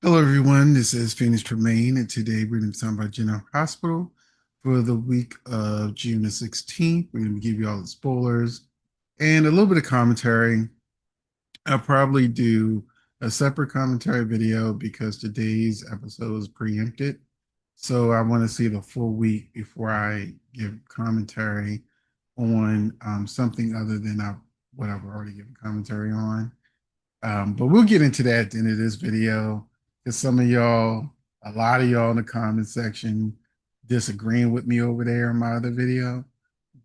Hello, everyone. This is Phoenix Tremaine, and today we're going to be talking about General Hospital for the week of June the 16th. We're going to give you all the spoilers and a little bit of commentary. I'll probably do a separate commentary video because today's episode is preempted. So I want to see the full week before I give commentary on something other than what I've already given commentary on. But we'll get into that at the end of this video because some of y'all, a lot of y'all in the comment section disagreeing with me over there in my other video.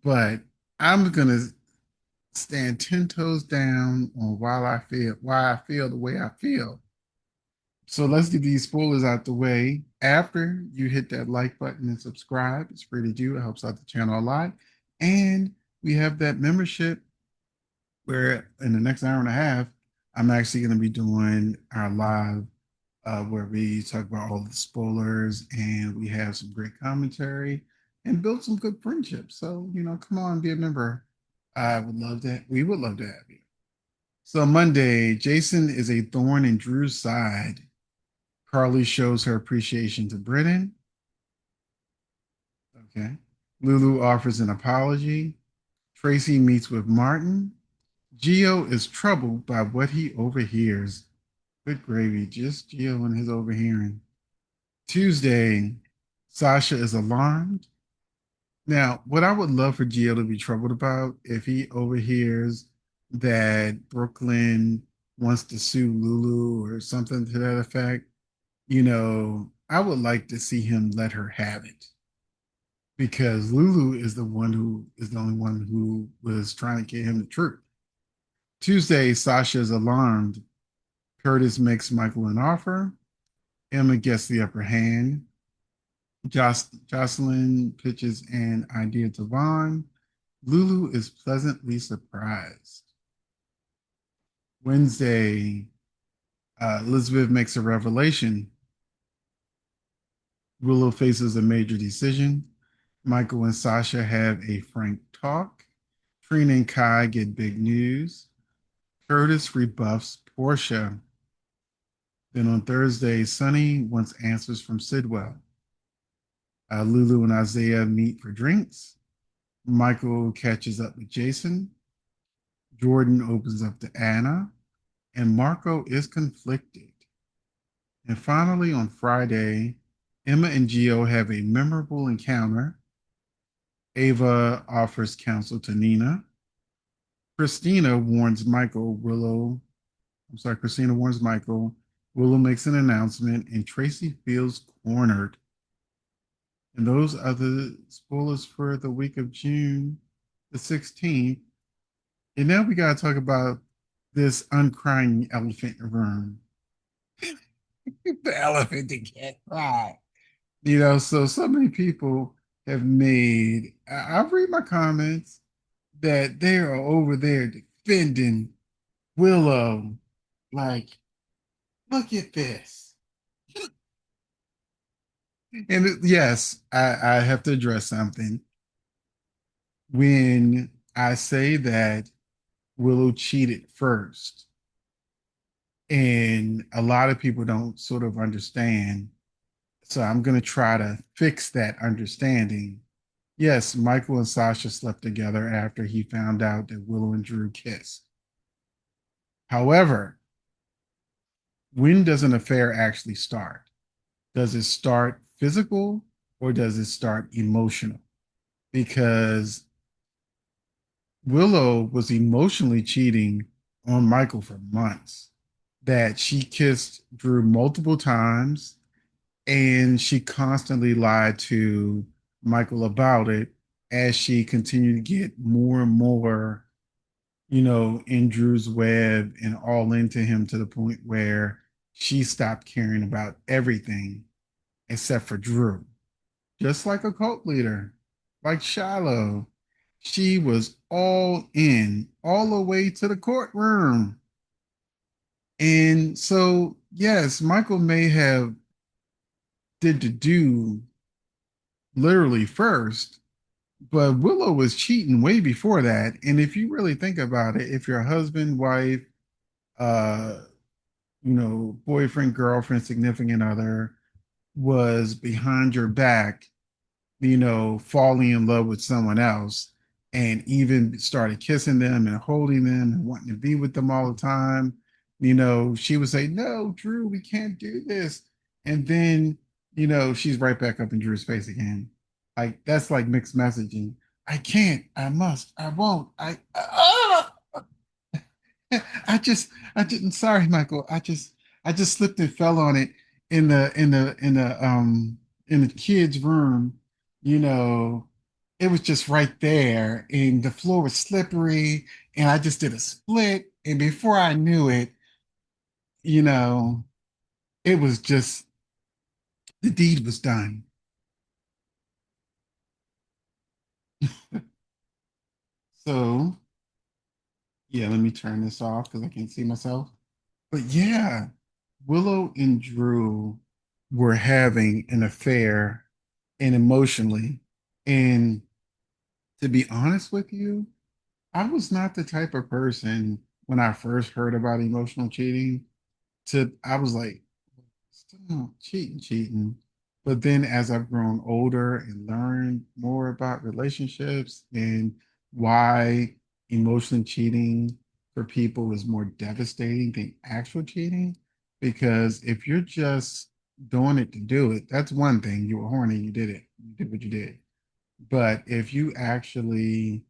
But I'm gonna stand 10 toes down on why I feel the way I feel. So let's get these spoilers out the way. After you hit that like button and subscribe, it's free to do. It helps out the channel a lot. And we have that membership where in the next hour and a half, I'm actually going to be doing our live where we talk about all the spoilers and we have some great commentary and build some good friendships. So, come on, be a member. I would love that. We would love to have you. So, Monday, Jason is a thorn in Drew's side. Carly shows her appreciation to Brennan. Okay. Lulu offers an apology. Tracy meets with Martin. Geo is troubled by what he overhears. Good gravy, just Geo and his overhearing. Tuesday, Sasha is alarmed. Now, what I would love for Geo to be troubled about if he overhears that Brooklyn wants to sue Lulu or something to that effect, I would like to see him let her have it because Lulu is the only one who was trying to get him the truth. Tuesday, Sasha is alarmed. Curtis makes Michael an offer. Emma gets the upper hand. Jocelyn pitches an idea to Vaughn. Lulu is pleasantly surprised. Wednesday, Elizabeth makes a revelation. Willow faces a major decision. Michael and Sasha have a frank talk. Trina and Kai get big news. Curtis rebuffs Portia. Then on Thursday, Sunny wants answers from Sidwell. Lulu and Isaiah meet for drinks. Michael catches up with Jason. Jordan opens up to Anna. And Marco is conflicted. And finally, on Friday, Emma and Gio have a memorable encounter. Ava offers counsel to Nina. Christina warns Michael. Christina warns Michael. Willow makes an announcement, and Tracy feels cornered. And those are the spoilers for the week of June the 16th. And now we got to talk about this uncrying elephant in the room. The elephant that can't cry. So many people have made, I'll read my comments that they are over there defending Willow. Like, look at this. And yes, I have to address something. When I say that Willow cheated first, and a lot of people don't sort of understand. So I'm going to try to fix that understanding. Yes, Michael and Sasha slept together after he found out that Willow and Drew kissed. However, when does an affair actually start? Does it start physical or does it start emotional? Because Willow was emotionally cheating on Michael for months, that she kissed Drew multiple times and she constantly lied to Michael about it as she continued to get more and more, in Drew's web and all into him to the point where she stopped caring about everything except for Drew. Just like a cult leader, like Shiloh, she was all in, all the way to the courtroom. And so, yes, Michael may have did the do literally first, but Willow was cheating way before that. And if you really think about it, if your husband, wife, uh, boyfriend, girlfriend, significant other was behind your back, falling in love with someone else and even started kissing them and holding them and wanting to be with them all the time, she would say, "No, Drew, we can't do this." And then, she's right back up in Drew's face again. Like, that's like mixed messaging. I can't, I must, I won't, I just, I didn't. Sorry, Michael. I just slipped and fell on it in the kids' room. You know, it was just right there, and the floor was slippery, and I just did a split, and before I knew it, you know, it was just the deed was done. So yeah, let me turn this off because I can't see myself. But yeah, Willow and Drew were having an affair and emotionally. And to be honest with you, I was not the type of person when I first heard about emotional cheating I was like, "Oh, cheating, cheating." But then as I've grown older and learned more about relationships and why emotional cheating for people is more devastating than actual cheating, because if you're just doing it to do it, that's one thing. You were horny, you did it, you did what you did. But if you actually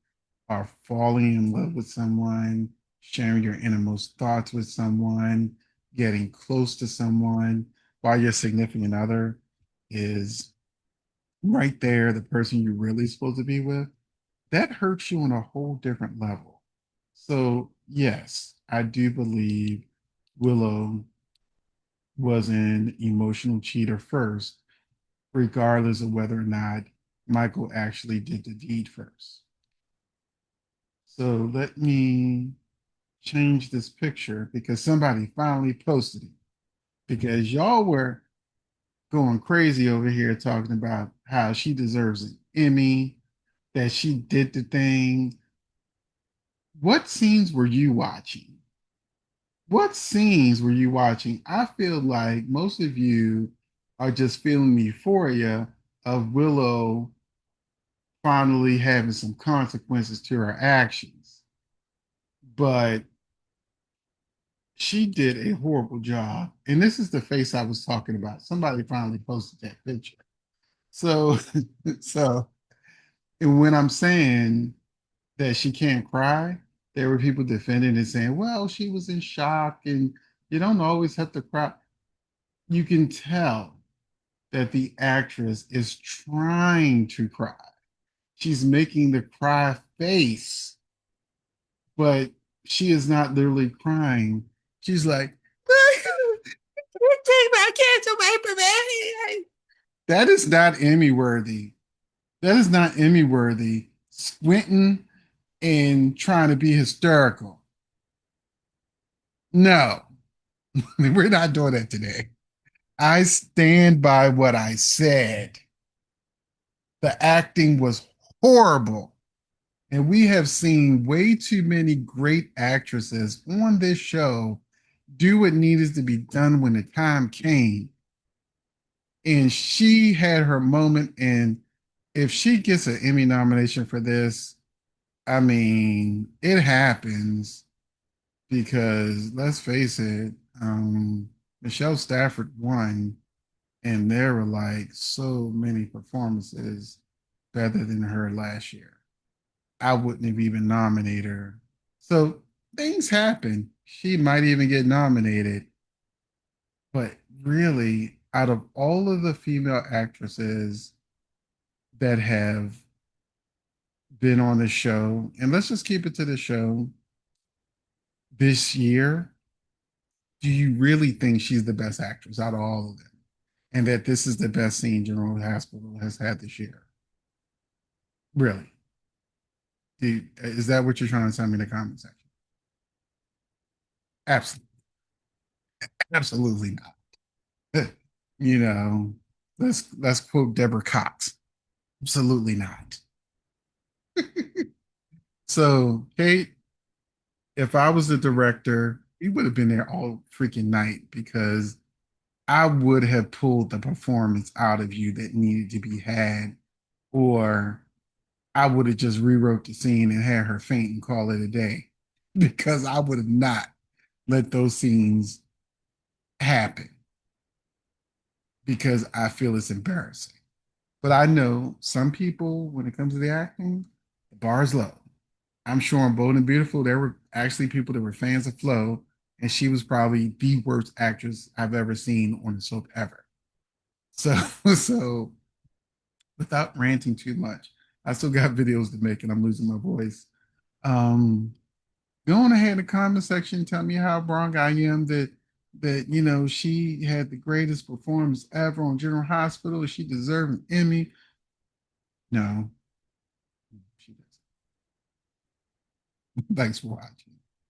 are falling in love with someone, sharing your innermost thoughts with someone, getting close to someone, while your significant other is right there, the person you're really supposed to be with, that hurts you on a whole different level. So, yes, I do believe Willow was an emotional cheater first, regardless of whether or not Michael actually did the deed first. So let me change this picture because somebody finally posted it. Because y'all were going crazy over here talking about how she deserves an Emmy, that she did the thing. What scenes were you watching? What scenes were you watching? I feel like most of you are just feeling the euphoria of Willow finally having some consequences to her actions. But she did a horrible job. And this is the face I was talking about. Somebody finally posted that picture. So, so and when I'm saying that she can't cry, there were people defending and saying, well, she was in shock and you don't always have to cry. You can tell that the actress is trying to cry. She's making the cry face, but she is not literally crying. She's like, take my kids away from me. That is not Emmy worthy. That is not Emmy worthy. Squinting and trying to be hysterical. No, we're not doing that today. I stand by what I said. The acting was horrible. And we have seen way too many great actresses on this show do what needed to be done when the time came. And she had her moment. And if she gets an Emmy nomination for this, I mean, it happens because let's face it, Michelle Stafford won, and there were like so many performances better than her last year. I wouldn't have even nominated her. So things happen. She might even get nominated. But really, out of all of the female actresses that have been on the show, and let's just keep it to the show this year, do you really think she's the best actress out of all of them? And that this is the best scene General Hospital has had this year? Really? Is that what you're trying to tell me in the comment section? Absolutely. Absolutely not. you know, let's quote Deborah Cox. Absolutely not. So, Kate, if I was the director You would have been there all freaking night because I would have pulled the performance out of you that needed to be had, or I would have just rewrote the scene and had her faint and call it a day because I would have not let those scenes happen because I feel it's embarrassing. But I know some people, when it comes to the acting, the bar is low. I'm sure in Bold and Beautiful, there were actually people that were fans of Flo, and she was probably the worst actress I've ever seen on the soap ever. So, so without ranting too much, I still got videos to make, and I'm losing my voice. Um, Go on ahead in the comment section, tell me how wrong I am that she had the greatest performance ever on General Hospital. She deserved an Emmy. No, she doesn't. Thanks for watching.